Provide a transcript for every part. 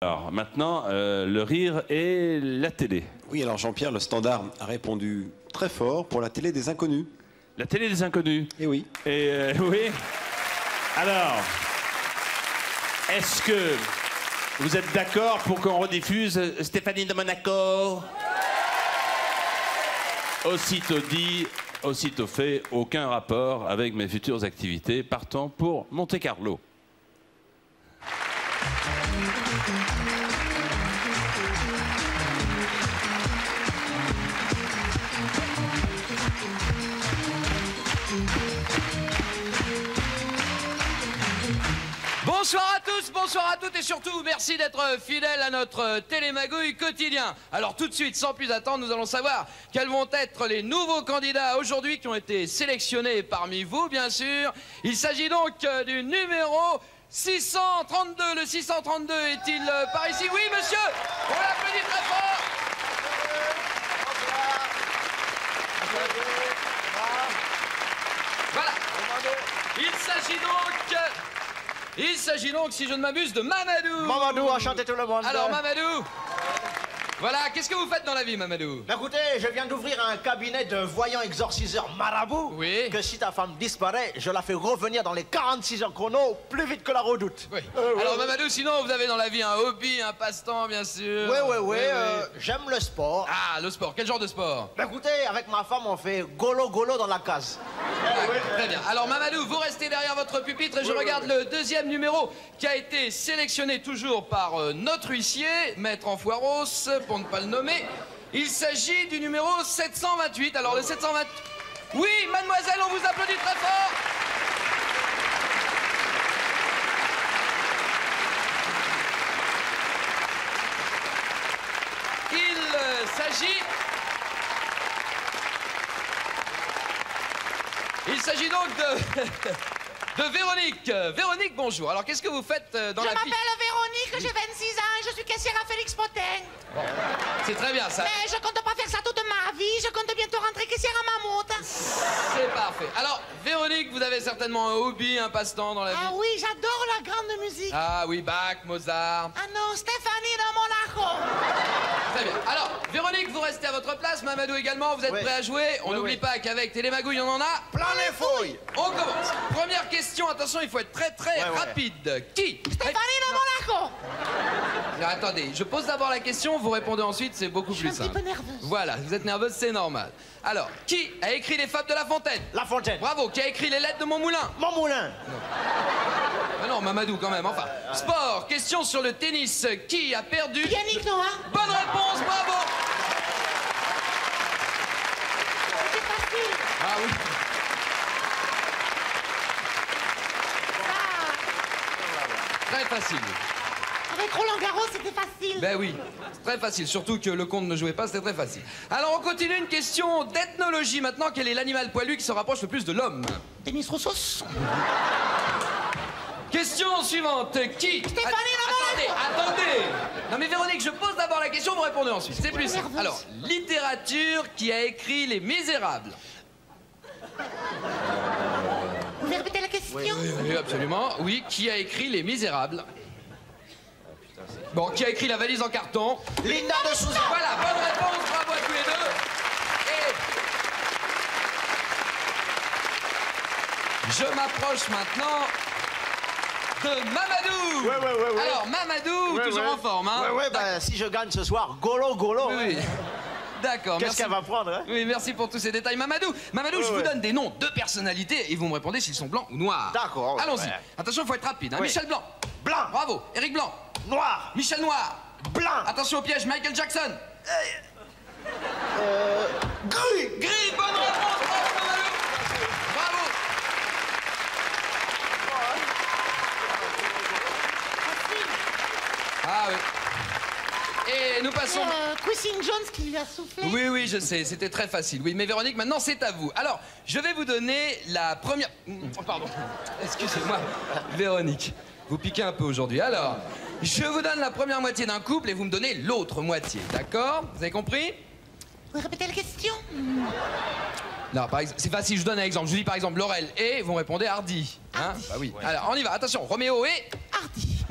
Alors maintenant, le rire et la télé. Oui, alors Jean-Pierre, le standard a répondu très fort pour la télé des inconnus. La télé des inconnus. Eh oui. Et oui. Alors, est-ce que vous êtes d'accord pour qu'on rediffuse Stéphanie de Monaco? Aussitôt dit, aussitôt fait, aucun rapport avec mes futures activités. Partons pour Monte-Carlo. Bonsoir à tous, bonsoir à toutes et surtout merci d'être fidèles à notre télémagouille quotidien. Alors tout de suite, sans plus attendre, nous allons savoir quels vont être les nouveaux candidats aujourd'hui qui ont été sélectionnés parmi vous, bien sûr. Il s'agit donc du numéro 632. Le 632 est-il par ici? Oui, monsieur, on l'applaudit très fort. Voilà. Il s'agit donc, si je ne m'abuse, de Mamadou. Mamadou, enchanté tout le monde. Alors, Mamadou, voilà, qu'est-ce que vous faites dans la vie, Mamadou? Écoutez, je viens d'ouvrir un cabinet de voyants exorciseurs marabout. Oui. Que si ta femme disparaît, je la fais revenir dans les 46 heures chrono, plus vite que la redoute. Oui. Alors, Mamadou, sinon, vous avez dans la vie un hobby, un passe-temps, bien sûr. Oui. J'aime le sport. Ah, le sport. Quel genre de sport? Écoutez, avec ma femme, on fait golo-golo dans la case. Très bien. Alors, Mamadou, vous restez derrière votre pupitre et je regarde le deuxième numéro qui a été sélectionné toujours par notre huissier, Maître Enfoiros, pour ne pas le nommer. Il s'agit du numéro 728. Alors, le 728... Oui, mademoiselle, on vous applaudit très fort. Il s'agit donc de Véronique. Véronique, bonjour. Alors, qu'est-ce que vous faites dans la vie? Je m'appelle Véronique, j'ai 26 ans et je suis caissière à Félix Potin. Bon, c'est très bien, ça. Mais je compte pas faire ça toute ma vie, je compte bientôt rentrer caissière à Mammouth. C'est parfait. Alors, Véronique, vous avez certainement un hobby, un passe-temps dans la vie? Ah oui, j'adore la grande musique. Ah oui, Bach, Mozart. Ah non, Stéphanie de Monaco. Très bien. Alors, Véronique, vous restez à votre place. Mamadou également, vous êtes prêts à jouer? On n'oublie pas qu'avec Télémagouille, on en a plein les fouilles. On commence. Première question, attention, il faut être très rapide. Qui? Stéphanie de Monaco. Non, attendez, je pose d'abord la question, vous répondez ensuite, c'est beaucoup plus simple. Je suis un petit peu nerveuse. Voilà, vous êtes nerveuse, c'est normal. Alors, qui a écrit les fables de La Fontaine? La Fontaine. Bravo. Qui a écrit les lettres de Mon Moulin? Mon moulin. Ah non, Mamadou quand même, enfin. Sport, question sur le tennis. Qui a perdu? Yannick Noah. Bonne réponse, bravo. C'est facile. Ah oui. Très facile. Avec Roland Garros, c'était facile. Ben oui, c'est très facile. Surtout que le comte ne jouait pas, c'était très facile. Alors on continue, une question d'ethnologie maintenant. Quel est l'animal poilu qui se rapproche le plus de l'homme? Denis Roussos. Question suivante. Qui? Attendez. Non mais Véronique, je pose d'abord la question, vous répondez ensuite. C'est plus simple. Alors, littérature, qui a écrit Les Misérables? Vous pouvez répéter la question? Oui, absolument. Oui, qui a écrit Les Misérables? Bon, qui a écrit La valise en carton? Linda de Souza. Voilà, bonne réponse, bravo à tous les deux. Et je m'approche maintenant de Mamadou. Ouais. Alors, Mamadou, toujours en forme, hein? Ouais, bah, si je gagne ce soir, golo. Oui. D'accord, Qu'est-ce qu'elle va prendre, hein? Oui, merci pour tous ces détails. Mamadou, je vous donne des noms de personnalités et vous me répondez s'ils sont blancs ou noirs. D'accord. Allons-y. Attention, il faut être rapide. Hein. Oui. Michel Blanc. Blanc. Bravo. Éric Blanc. Noir. Michel Noir. Blanc. Attention au piège, Michael Jackson. Gris. Gris, bonne réponse, bravo Mamadou. Bravo. Ah oui. Et nous passons... Quincy Jones qui lui a soufflé. Oui, je sais, c'était très facile. Oui, mais Véronique, maintenant c'est à vous. Alors, je vais vous donner la première... Oh, pardon, excusez-moi, Véronique. Vous piquez un peu aujourd'hui. Alors, je vous donne la première moitié d'un couple et vous me donnez l'autre moitié, d'accord? Vous avez compris? Vous pouvez répéter la question? Non, par exemple, c'est facile, je vous donne un exemple. Je vous dis par exemple Laurel et vous me répondez Hardy. Hein? Hardy. Bah oui. Alors, on y va, attention, Roméo et... Hardy.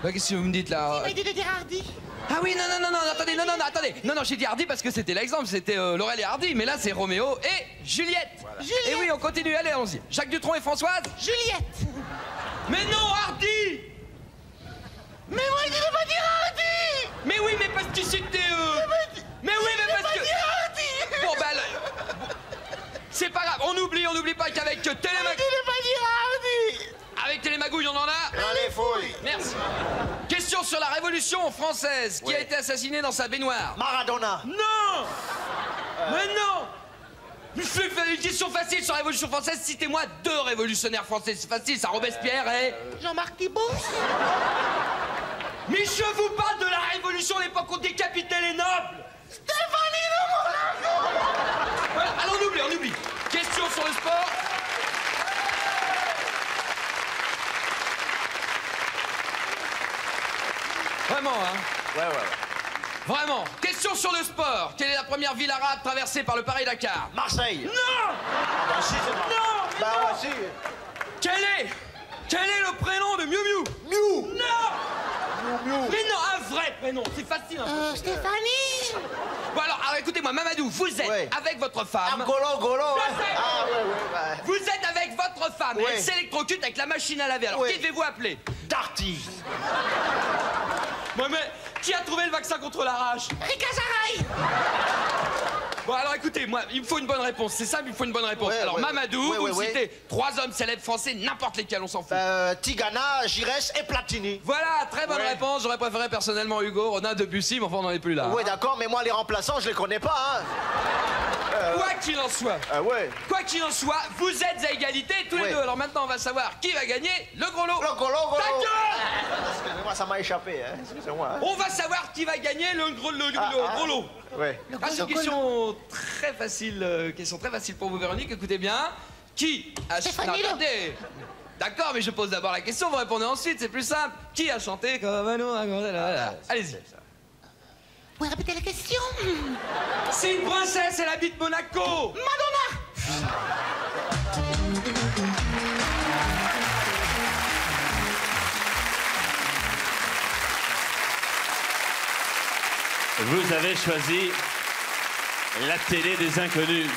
Bah, qu'est-ce que vous me dites là? Il m'a dit de dire Hardy. Ah oui, non, attendez, attendez. Non, j'ai dit Hardy parce que c'était l'exemple, c'était Laurel et Hardy, mais là c'est Roméo et Juliette. Voilà. Juliette. Et oui, on continue, allez, allons-y. Jacques Dutronc et Françoise. Juliette. Mais non, Hardy. Mais moi, il ne pas dire Hardy. Mais oui, mais parce que c'était Mais oui, mais parce que... Bon, bah... C'est pas grave, on oublie pas qu'avec Télémagouille... Avec Télémagouille, on en a... Allez, fouille. Merci. Question sur la Révolution française. Qui a été assassiné dans sa baignoire? Maradona. Non. Mais non. Une question facile sur la Révolution française. Citez-moi 2 révolutionnaires français. C'est facile, ça, Robespierre et... Jean-Marc Thibault. Mais je vous parle de la Révolution, l'époque où on décapitait les nobles. Stéphanie de Monaco. Voilà, alors on oublie. Question sur le sport. Vraiment, hein? Ouais. Vraiment. Question sur le sport. Quelle est la première ville arabe traversée par le Paris-Dakar? Marseille. Non. Ah bah si, c'est Marseille. Non. Bah ouais, si. Quel est le prénom de Miu Miu? Miu. Non. Mais non, un vrai prénom. C'est facile. Hein. Stéphanie. Bon alors écoutez-moi, Mamadou, vous êtes avec votre femme. Ah, Golo, ouais. Ah ouais. Vous êtes avec votre femme. Ouais. Elle s'électrocute avec la machine à laver. Alors Ouais. qui devez-vous appeler? Darty. Ouais, mais qui a trouvé le vaccin contre la rage? Rika Zaraï. Bon alors écoutez, moi, il me faut une bonne réponse. C'est simple, il me faut une bonne réponse. Ouais, alors ouais, Mamadou, ouais, vous ouais, me ouais. citez 3 hommes célèbres français, n'importe lesquels, on s'en fout. Tigana, Giresse et Platini. Voilà, très bonne Ouais. réponse. J'aurais préféré personnellement Hugo, Rodin, Debussy, mais enfin on n'en est plus là. Ouais, d'accord, mais moi, les remplaçants, je les connais pas, hein. Quoi qu'il en soit. Ouais. Quoi qu'il en soit, vous êtes à égalité tous les Ouais. deux. Alors maintenant, on va savoir qui va gagner le gros lot. Le Golo. Ta gueule. Excusez-moi, ça m'a échappé, hein. Excusez-moi. Hein. On va savoir qui va gagner le gros lot. Ouais. Ah, c'est une question très facile, pour vous, Véronique. Écoutez bien. Qui a Stéphanie Non, Lo. attendez. D'accord, mais je pose d'abord la question, vous répondez ensuite, c'est plus simple. Qui a chanté comme un ouragan? Allez-y. Vous pouvez répéter la question? C'est une princesse, elle habite Monaco. Madonna. Vous avez choisi la télé des inconnus.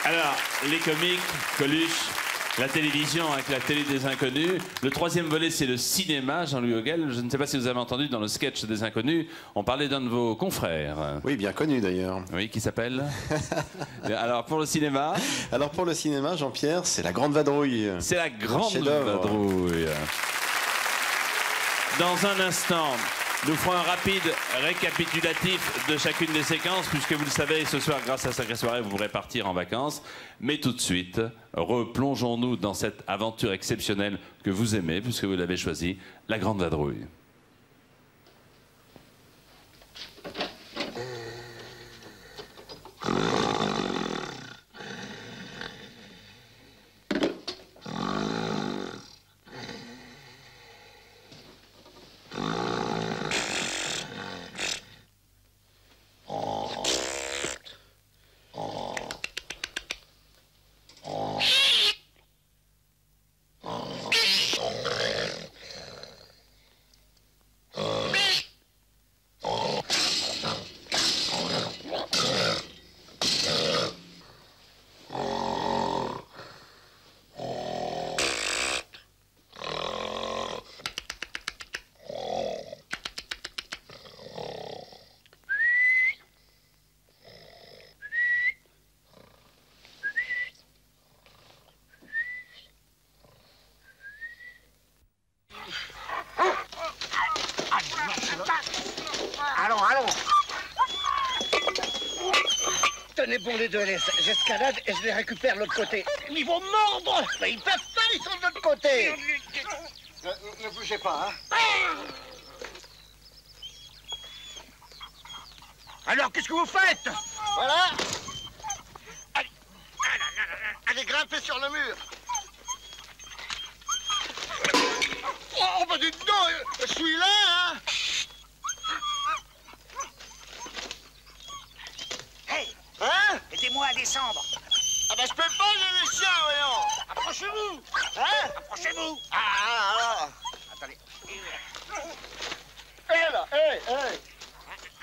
Alors, les comiques, Coluche, la télévision avec la télé des inconnus. Le 3e volet, c'est le cinéma, Jean-Louis Hoguel. Je ne sais pas si vous avez entendu dans le sketch des inconnus, on parlait d'un de vos confrères. Oui, bien connu d'ailleurs. Oui, qui s'appelle Alors, pour le cinéma, Alors pour le cinéma, Jean-Pierre, c'est La Grande Vadrouille. c'est la grande chef-d'œuvre. vadrouille. Dans un instant, nous ferons un rapide récapitulatif de chacune des séquences, puisque vous le savez, ce soir, grâce à Sacrée Soirée, vous pourrez partir en vacances. Mais tout de suite, replongeons-nous dans cette aventure exceptionnelle que vous aimez, puisque vous l'avez choisie, La Grande Vadrouille. Allons. Tenez bon les deux, j'escalade et je les récupère de l'autre côté. Ils vont mordre. Mais ils peuvent pas, ils sont de l'autre côté. Ne bougez pas, hein. Alors, qu'est-ce que vous faites? Voilà. Allez, grimpez sur le mur. Oh, bah dites donc, je suis là, hein. Hey, Hein? aidez-moi à descendre. Ah bah je peux pas, j'ai les chiens, voyons. Approchez-vous. Hein? Approchez-vous. Ah. Attendez.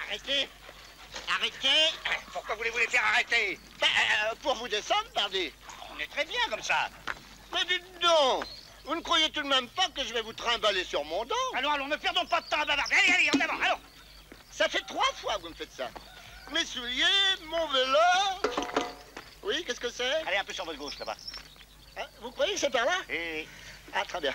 Arrêtez. Arrêtez. Pourquoi voulez-vous les faire arrêter? Pour vous descendre, pardi. On est très bien comme ça. Mais dites donc, vous ne croyez tout de même pas que je vais vous trimballer sur mon dos? Allons, ne perdons pas de temps à bavarder. Allez, en avant, allons. Ça fait 3 fois que vous me faites ça. Mes souliers, mon vélo... Oui, qu'est-ce que c'est? Allez, un peu sur votre gauche, là-bas. Hein, vous croyez que c'est par là? Oui. Ah, très bien.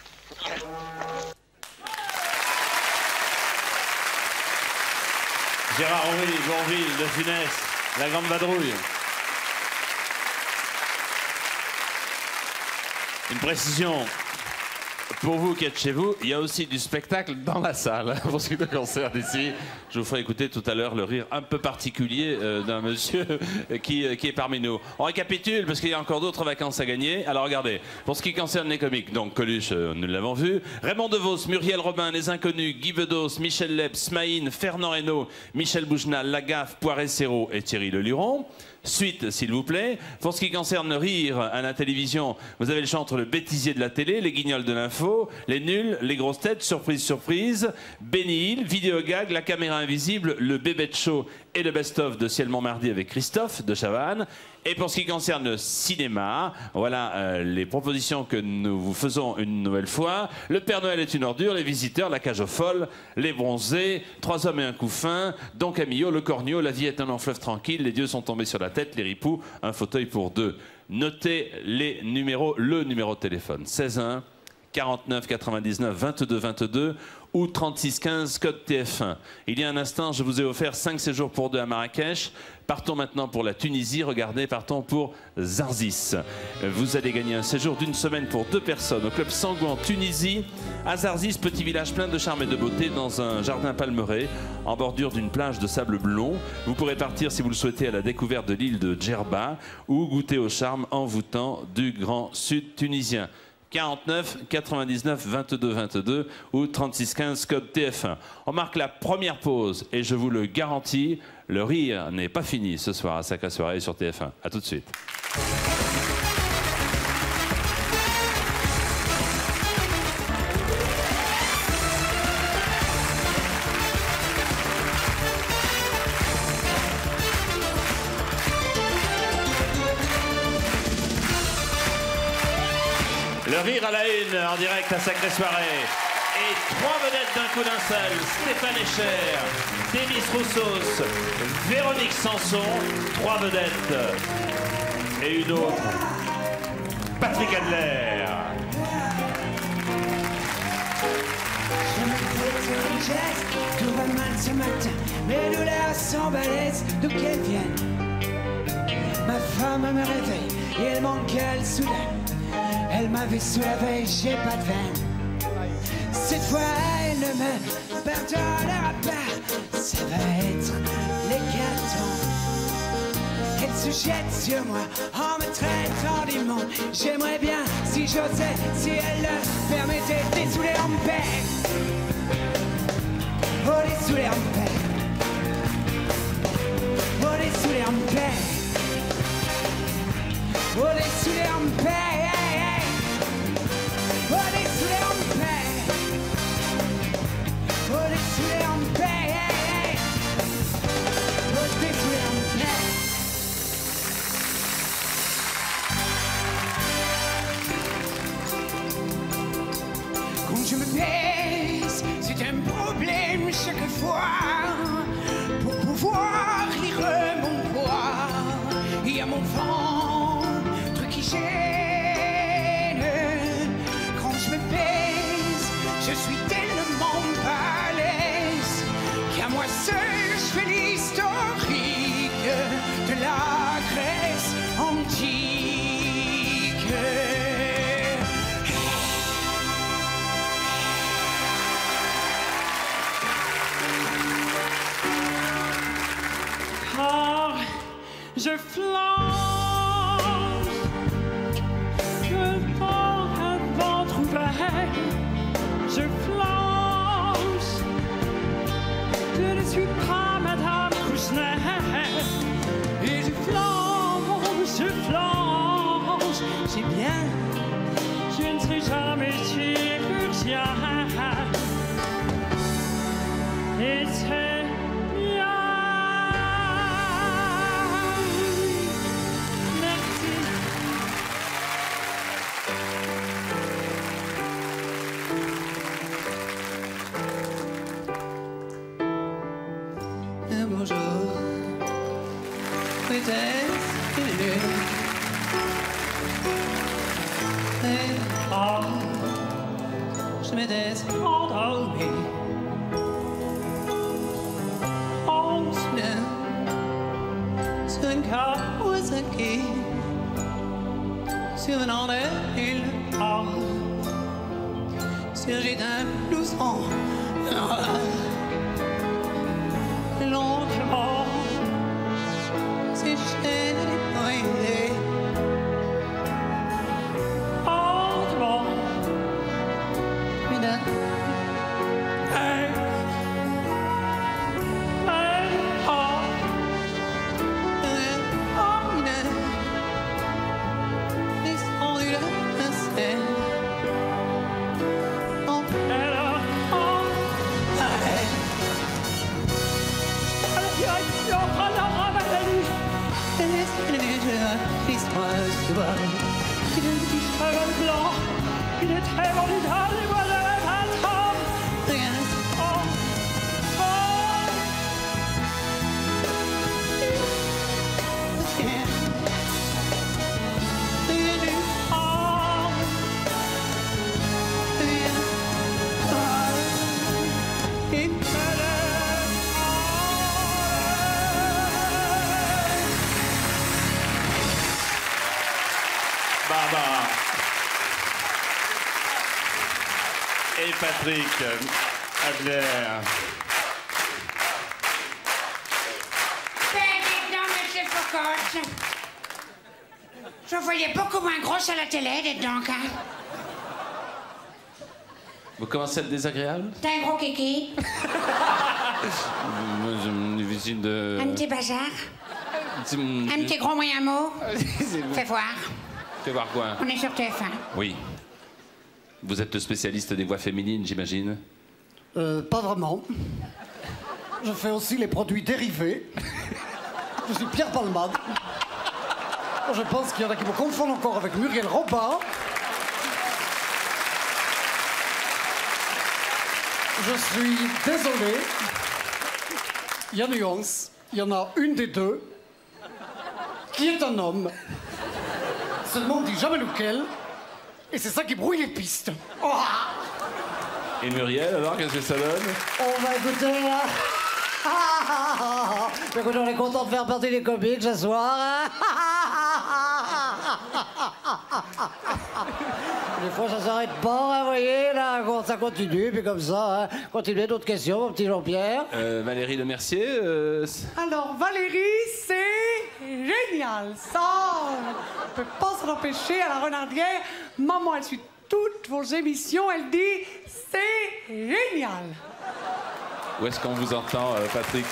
Gérard Henry, Bourvil, De Funès, La Grande Vadrouille. Une précision. Pour vous qui êtes chez vous, il y a aussi du spectacle dans la salle. Pour ce qui est de concert d'ici, je vous ferai écouter tout à l'heure le rire un peu particulier d'un monsieur qui est parmi nous. On récapitule parce qu'il y a encore d'autres vacances à gagner. Alors regardez, pour ce qui concerne les comiques, donc Coluche, nous l'avons vu, Raymond DeVos, Muriel Robin, Les Inconnus, Guy Bedos, Michel Leb, Smaïn, Fernand Reynaud, Michel Boujnal, Lagaffe, Poiré-Serrault et Thierry Leluron. Suite, s'il vous plaît. Pour ce qui concerne le rire à la télévision, vous avez le choix entre le bêtisier de la télé, les guignols de l'info, les nuls, les grosses têtes, surprise, surprise, Benny Hill, vidéo gag, la caméra invisible, le bébé show et le best-of de Ciel Montmardi avec Christophe de Chavannes. Et pour ce qui concerne le cinéma, voilà les propositions que nous vous faisons une nouvelle fois. Le Père Noël est une ordure, Les Visiteurs, La Cage aux Folles, Les Bronzés, 3 hommes et un couffin, Don Camillo, Le Cornio, La vie est un long fleuve tranquille, Les dieux sont tombés sur la tête, Les Ripoux, Un fauteuil pour 2. Notez les numéros, le numéro de téléphone 16 49 99 22 22 ou 36 15 code TF1. Il y a un instant, je vous ai offert 5 séjours pour 2 à Marrakech. Partons maintenant pour la Tunisie. Regardez, partons pour Zarzis. Vous allez gagner un séjour d'1 semaine pour 2 personnes au club Sangou en Tunisie. À Zarzis, petit village plein de charme et de beauté dans un jardin palmeraie en bordure d'une plage de sable blond. Vous pourrez partir si vous le souhaitez à la découverte de l'île de Djerba ou goûter au charme envoûtant du grand sud tunisien. 49 99 22 22 ou 36 15 code TF1. On marque la première pause et je vous le garantis, le rire n'est pas fini ce soir à Sacrée Soirée sur TF1. A tout de suite. Le rire à la une, en direct à Sacrée Soirée. Et 3 vedettes d'un coup d'un seul. Stéphane Echer, Demis Roussos, Véronique Sanson. 3 vedettes. Et une autre, Patrick Adler. Je me fais sur les gestes, tout va mal ce matin. Mes douleurs sont balèzes, d'où qu'elles viennent. Ma femme me réveille et elle m'engueule soudain. Elle m'avait sous la veille, j'ai pas de veine. Cette fois, elle ne me pardonnera pas. Ça va être l'hécatombe. Elle se jette sur moi en me traitant d'immonde. J'aimerais bien, si j'osais, si elle le permettait, de les saouler en paix. Oh, les saouler en paix. Oh, les saouler en paix. Oh, les saouler en paix. Oh, les saouler en paix. Oh, les saouler en paix. Oh, les saouler en paix. Quand je me baisse, c'est un problème chaque fois. Pour pouvoir lire mon poids, il y a mon ventre qui gêne. Quand je me baisse, je suis tellement à l'aise qu'à moi seul je fais l'historique de la Grèce antique. Je flanche, je porte un ventre ouvert, je flanche, je ne suis pas Madame Kouchner, et je flanche, j'ai bien, je ne serai jamais chirurgien, et c'est toujours. Vitesse inouïe. Et oh, je m'étais endormi. On se souvient sur une Kawasaki, survenant des îles Arles, sur un blouson longtemps, si j'ai déployé autrement, une il est très formidable et voilà un temps. Rien. Oh. Oh. Yeah. Rien du tout. Rien. Il Barbara et Patrick Adler. Ben, dites donc, monsieur Cocotte. Je voyais beaucoup moins grosse à la télé, dites donc, hein. Vous commencez à être désagréable? T'as un gros kiki, Moi, j'ai une visite de... un petit bazar, un petit gros moyen mot. Fais voir. Fais voir quoi? On est sur TF1. Oui. Vous êtes le spécialiste des voix féminines, j'imagine? Pas vraiment. Je fais aussi les produits dérivés. Je suis Pierre Palmade. Je pense qu'il y en a qui me confondent encore avec Muriel Robin. Je suis désolé. Il y a nuance. Il y en a une des deux qui est un homme. Seulement on ne dit jamais lequel. Et c'est ça qui brouille les pistes. Oh. Et Muriel, alors, qu'est-ce que ça donne? Oh, bah écoutez, écoutez, on est content de faire partie des comiques ce soir. Des fois, ça s'arrête pas, vous voyez, là, ça continue, puis comme ça, continuez d'autres questions, mon petit Jean-Pierre. Valérie Lemercier Alors, Valérie, c'est génial. Ça, on ne peut pas s'en empêcher à la Renardière. Maman, elle suit toutes vos émissions. Elle dit, c'est génial. Où est-ce qu'on vous entend, Patrick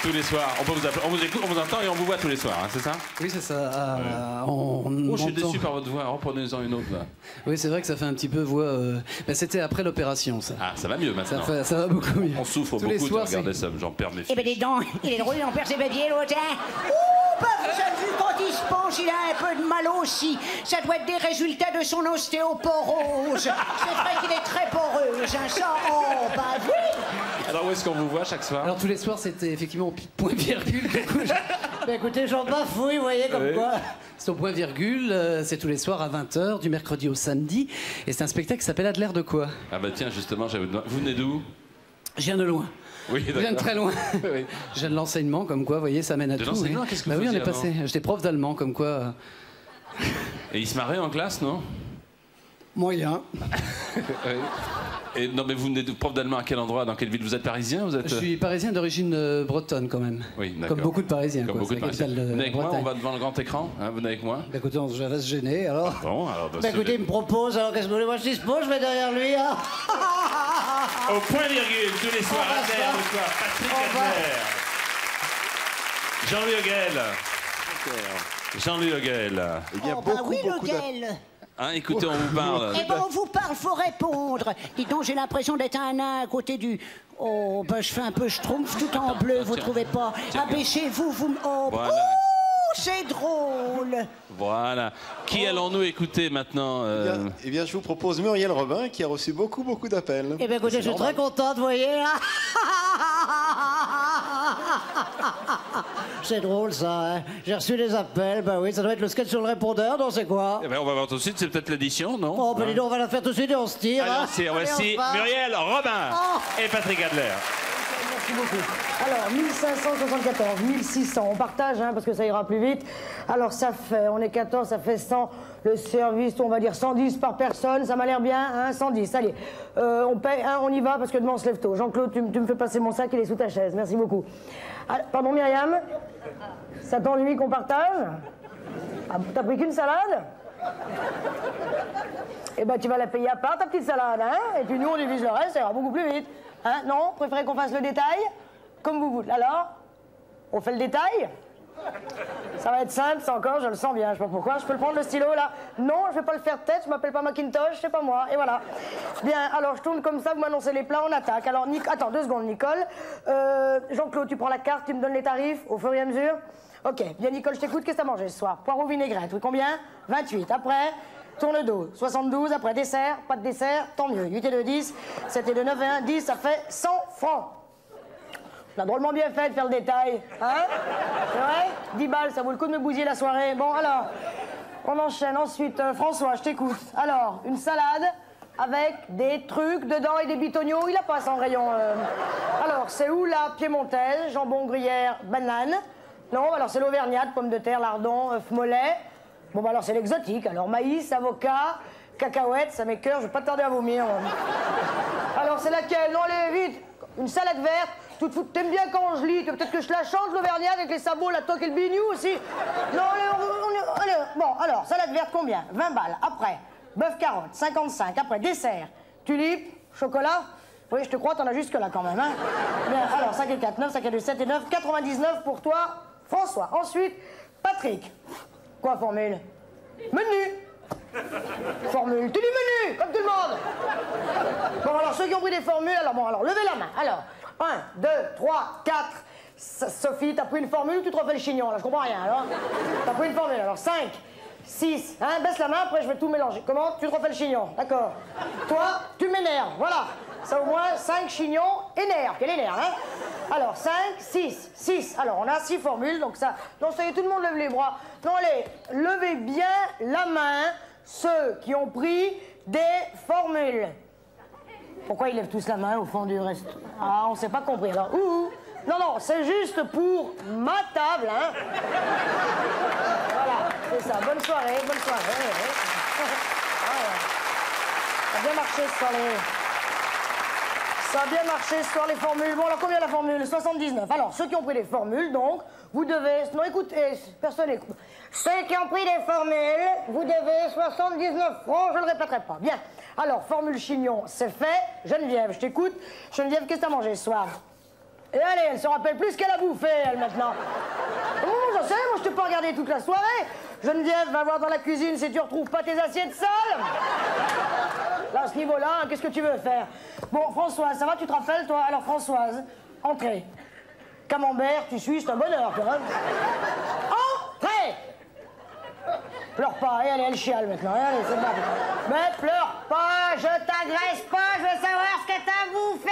tous les soirs. On peut vous appeler, on vous écoute, on vous entend et on vous voit tous les soirs, hein, c'est ça? Oui, c'est ça. Oh, je suis déçu par votre voix. Reprenez-en une autre, là. Oui, c'est vrai que ça fait un petit peu voix... Ben, c'était après l'opération, ça. Ah, ça va mieux maintenant. Ça va beaucoup mieux. On souffre tous les beaucoup soirs, de regarder ça. J'en perds mes Eh ben, dis donc, il est drôle, il en perd ses papiers, l'autre, hein. Ouh, bah, vous avez vu, quand il se penche, il a un peu de mal aussi. Ça doit être des résultats de son ostéoporose. C'est vrai qu'il est très poreuse, hein, ça. Oh, bah oui. Alors, où est-ce qu'on vous voit chaque soir? Alors, tous les soirs, c'était effectivement point-virgule. Ben, écoutez, j'en bafouille, vous voyez, comme quoi. C'est au point-virgule, c'est tous les soirs à 20h, du mercredi au samedi. Et c'est un spectacle qui s'appelle Adler de quoi? Ah bah tiens, justement, vous venez d'où? Je viens de loin. Oui, je viens de très loin. Oui. Je viens de l'enseignement, comme quoi, vous voyez, ça mène à de tout. l'enseignement, oui. qu'est-ce que bah vous oui, on est faisiez passé. avant? J'étais prof d'allemand, comme quoi. Et il se marrait en classe, non? Moyen. Oui. Et non, mais vous venez de prof d'allemand à quel endroit? Dans quelle ville? Vous êtes parisien? Vous êtes... Je suis parisien d'origine bretonne, quand même. Oui, d'accord. Comme beaucoup de Parisiens. Comme quoi. beaucoup de Parisiens. Venez avec moi, on va devant le grand écran. Hein, venez avec moi. Bah, écoutez, je vais se gêner, alors. Bon, alors... Bah, écoutez, il me propose, alors qu'est-ce que vous voulez? Moi, je dispose, je vais derrière lui, hein. Au point-virgule, tous les soirs, Adler, le soir, Patrick Adler. Jean-Louis Hoguel. Jean-Louis Hoguel. Eh bien, bah oui, Hoguel. Hein, écoutez, on vous parle. Eh ben, on vous parle, faut répondre. Dis donc, j'ai l'impression d'être un nain à côté du... Oh, ben, je fais un peu schtroumpf tout en bleu, vous trouvez pas? Abaissez-vous, vous... Oh, Voilà. c'est drôle. Voilà. Qui allons-nous écouter maintenant Eh bien, je vous propose Muriel Robin, qui a reçu beaucoup d'appels. Eh bien, écoutez, je suis très contente, vous voyez. C'est drôle, ça, hein. J'ai reçu des appels, bah oui, ça doit être le sketch sur le répondeur, non, c'est quoi? Eh ben, on va voir tout de suite, c'est peut-être l'édition, non? Oh, ben dis donc, on va la faire tout de suite et on se tire. Alors, hein. voici Muriel Robin et Patrick Adler. Merci beaucoup. Alors, 1574, 1600, on partage, hein, parce que ça ira plus vite. Alors, ça fait, on est 14, ça fait 100. Le service, on va dire 110 par personne, ça m'a l'air bien, hein, 110, allez. On paye, hein, on y va, parce que demain on se lève tôt. Jean-Claude, tu me fais passer mon sac, il est sous ta chaise, merci beaucoup. Ah, pardon, Myriam? Ça t'ennuie qu'on partage? Ah, t'as pris qu'une salade? Eh ben, tu vas la payer à part, ta petite salade, hein? Et puis nous, on divise le reste, ça ira beaucoup plus vite. Hein? Non? Préférez qu'on fasse le détail? Comme vous voulez. Alors? On fait le détail? Ça va être simple, ça encore, je le sens bien. Je sais pas pourquoi. Je peux le prendre, le stylo, là? Non, je vais pas le faire de tête, je m'appelle pas Macintosh, c'est pas moi. Et voilà. Bien, alors, je tourne comme ça, vous m'annoncez les plats, on attaque. Alors, attends, 2 secondes, Nicole. Jean-Claude, tu prends la carte, tu me donnes les tarifs au fur et à mesure? Ok. Bien, Nicole, je t'écoute. Qu'est-ce que t'as mangé ce soir? Poireau vinaigrette. Oui, combien? 28. Après? Tourne d'eau, 72, après dessert, pas de dessert, tant mieux. 8 et 2, 10, 7 et 2, 9 et 1, 10, ça fait 100 francs. On a drôlement bien fait de faire le détail, hein? C'est vrai? 10 balles, ça vaut le coup de me bousiller la soirée. Bon, alors, on enchaîne ensuite. François, je t'écoute. Alors, une salade avec des trucs dedans et des bitognos, il a pas son rayon. Alors, c'est où la piémontaise, jambon, gruyère, banane? Non, alors c'est l'auvergnate, pommes de terre, lardon, œuf mollet. Bon, bah alors c'est l'exotique. Alors, maïs, avocat, cacahuètes, ça m'écoeure, je vais pas tarder à vomir. Alors, c'est laquelle? Non, allez, vite. Une salade verte. T'aimes bien quand je lis? Peut-être que je la chante, l'auvergnate, avec les sabots, la toque et le bignou aussi. Non, allez, bon, alors, salade verte, combien? 20 balles. Après, bœuf carotte, 55. Après, dessert, tulipe, chocolat. Oui, je te crois, t'en as jusque là quand même, hein? Bien, alors, 5 et 4, 9, 5 et 2, 7 et 9, 99 pour toi, François. Ensuite, Patrick. Quoi, formule? Menu. Formule. Tu dis menu, comme tout le monde. Bon, alors, ceux qui ont pris des formules, alors, levez la main. Alors, 1, 2, 3, 4. Sophie, t'as pris une formule ou tu te refais le chignon, là? Je comprends rien, alors. T'as pris une formule, alors, 5, 6. Hein, baisse la main, après, je vais tout mélanger. Comment? Tu te refais le chignon, d'accord. Toi, tu m'énerves, voilà. Ça, au moins, 5 chignons, énerve. Quel énerve, hein? Alors, 5, 6, 6. Alors, on a 6 formules, donc ça... Non, ça y est, tout le monde lève les bras. Non, allez, levez bien la main, ceux qui ont pris des formules. Pourquoi ils lèvent tous la main au fond du reste? Ah, on s'est pas compris, alors. Non, non, c'est juste pour ma table, hein. Voilà, c'est ça. Bonne soirée, bonne soirée. Voilà. Ça a bien marché ce soir, Ça a bien marché ce soir, les formules. Bon, alors, combien la formule? 79. Alors, ceux qui ont pris des formules, donc, vous devez... Non, écoutez, personne n'écoute. Ceux qui ont pris des formules, vous devez 79 francs, je ne le répéterai pas. Bien. Alors, formule chignon, c'est fait. Geneviève, je t'écoute. Geneviève, qu'est-ce que t'as mangé ce soir? Et allez, elle se rappelle plus ce qu'elle a bouffé, elle, maintenant. Oh, je sais, moi, je t'ai pas regardé toute la soirée. Geneviève, va voir dans la cuisine si tu retrouves pas tes assiettes sales. Là, à ce niveau-là, hein, qu'est-ce que tu veux faire? Bon, Françoise, ça va, tu te rappelles, toi? Alors, Françoise, entrée. Camembert, tu suis, c'est un bonheur, tu vois. Entrée! Pleure pas, et allez, elle chiale maintenant. Allez, c'est bon. Mais pleure pas, je t'agresse pas, je veux savoir ce que t'as bouffé.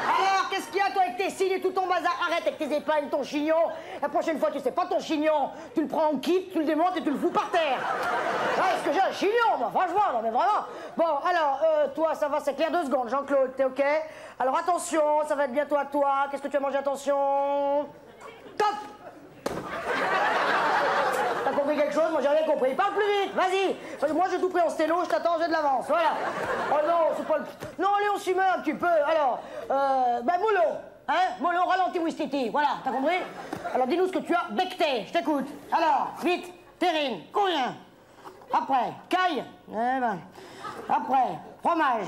Alors, qu'est-ce qu'il y a, toi, avec tes signes et tout ton bazar? Arrête avec tes épingles, ton chignon. La prochaine fois, tu sais pas ton chignon. Tu le prends en kit, tu le démontes et tu le fous par terre. Ah, est-ce que j'ai un chignon, moi? Franchement, non, mais vraiment. Bon, alors, toi, ça va, c'est clair, 2 secondes. Jean-Claude, t'es OK? Alors, attention, ça va être bientôt à toi. Qu'est-ce que tu as mangé? Attention. Top! T'as compris quelque chose? Moi, j'ai rien compris. Parle plus vite, vas-y. Moi, j'ai tout pris en stylo, je t'attends, j'ai de l'avance. Voilà. Oh non, c'est pas le... Non, allez, on s'y met un petit peu. Alors, mollo. Hein? Mollo, ralenti, Wistiti. Voilà, t'as compris? Alors, dis-nous ce que tu as becté. Je t'écoute. Alors, vite. Terrine. Combien? Après, caille. Eh ben. Après, fromage.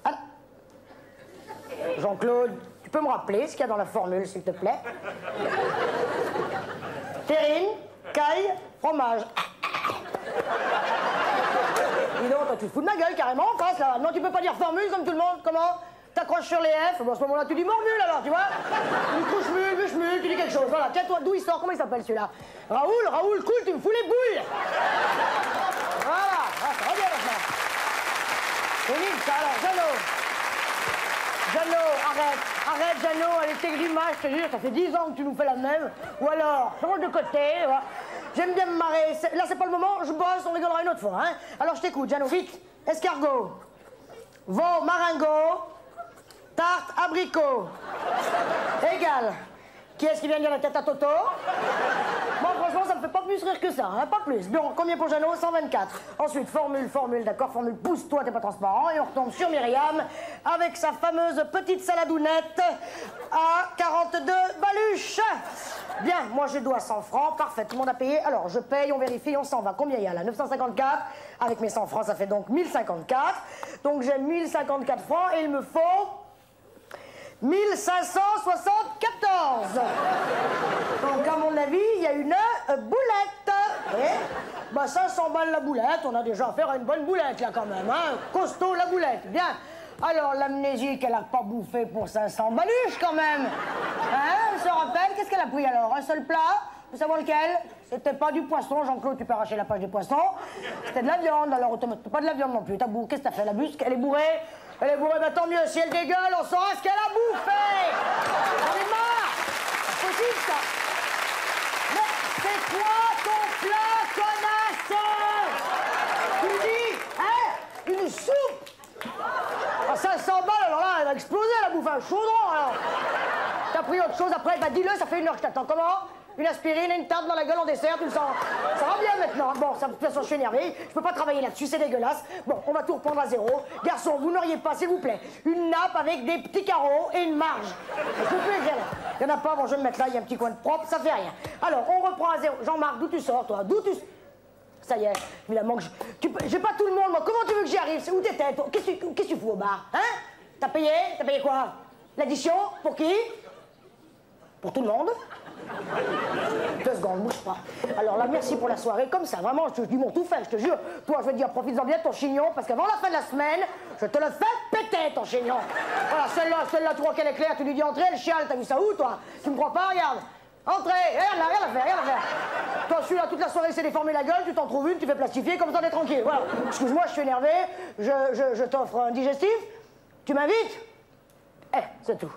Alors... Jean-Claude, tu peux me rappeler ce qu'il y a dans la formule, s'il te plaît? Terrine, caille, fromage. Dis donc, toi, tu te fous de ma gueule carrément en face là. Non, tu peux pas dire formule comme tout le monde. Comment? t'accroches sur les F, bon, à ce moment-là, tu dis mormule alors, tu vois. Tu dis couche-mule, bûche-mule, tu dis quelque chose. Voilà, tiens-toi, d'où il sort, comment il s'appelle celui-là? Raoul, cool, tu me fous les bouilles. Voilà, ah, ça va bien maintenant. C'est vite, ça, alors, Jeannot, arrête, Jeannot, avec tes grimaces, je te jure, ça fait 10 ans que tu nous fais la même. Ou alors, change de côté, voilà. J'aime bien me marrer. Là, c'est pas le moment, je bosse, on rigolera une autre fois, hein. Alors, je t'écoute, Jeannot, vite. Escargot, veau, maringot, tarte, abricot. Égal. Qui est-ce qui vient de dire la tête à Toto? Moi, franchement, ça me fait pas plus rire que ça, hein, pas plus. Bon, combien pour Jeannot? 124. Ensuite, formule, d'accord, formule, pousse-toi, t'es pas transparent. Et on retombe sur Myriam, avec sa fameuse petite saladounette à 42 baluches. Bien, moi, je dois 100 francs, parfait, tout le monde a payé. Alors, je paye, on vérifie, on s'en va. Combien il y a là? 954. Avec mes 100 francs, ça fait donc 1054. Donc, j'ai 1054 francs et il me faut... 1574. Donc, à mon avis, il y a une boulette. Et, bah, 500 balles la boulette. On a déjà affaire à une bonne boulette, là, quand même. Hein. Costaud, la boulette. Bien. Alors, l'amnésique, elle n'a pas bouffé pour 500 baluches, quand même. Hein, elle se rappelle, qu'est-ce qu'elle a pris, alors? Un seul plat? Vous savez lequel? C'était pas du poisson, Jean-Claude, tu peux arracher la page des poissons. C'était de la viande, alors pas de la viande non plus. Qu'est-ce que t'as fait, la buse? Elle est bourrée? Elle est bourrée, bah tant mieux, si elle dégueule, on saura ce qu'elle a bouffé! J'en ai marre! C'est possible, ça! Mais c'est quoi ton plat, connasse? Tu me dis, hein? Une soupe? À 500 balles, alors là, elle va exploser, elle a bouffé un chaudron, alors! T'as pris autre chose après? Bah dis-le, ça fait 1 heure que je t'attends. Comment? Une aspirine et une tarte dans la gueule en dessert, tu le sens? Ça va bien maintenant. Bon, de toute façon, je suis énervé. Je peux pas travailler là-dessus, c'est dégueulasse. Bon, on va tout reprendre à zéro. Garçon, vous n'auriez pas, s'il vous plaît, une nappe avec des petits carreaux et une marge. S'il vous plaît, il y en a pas, bon, je vais me mettre là, il y a un petit coin de propre, ça fait rien. Alors, on reprend à zéro. Jean-Marc, d'où tu sors, toi? D'où tu... Ça y est, évidemment que j'ai pas tout le monde, moi. Comment tu veux que j'y arrive? Où t'étais, toi? Qu'est-ce que tu fous au bar? Hein? T'as payé? T'as payé quoi? L'addition? Pour qui? Pour tout le monde? 2 secondes, bouge pas. Alors là, merci pour la soirée, comme ça, vraiment, je te dis mon tout fait, je te jure. Toi, je vais te dire, profites-en bien de ton chignon, parce qu'avant la fin de la semaine, je te le fais péter, ton chignon. Voilà, celle-là, tu vois qu'elle est claire, tu lui dis entrer, elle chiale, t'as vu ça où, toi? Tu me crois pas? Regarde. Entrez, regarde là, rien à faire. Toi, celui-là, toute la soirée, il s'est déformé la gueule, tu t'en trouves une, tu fais plastifier, comme ça, t'es tranquille. Voilà. Excuse-moi, je suis énervé, je t'offre un digestif. Tu m'invites? C'est tout.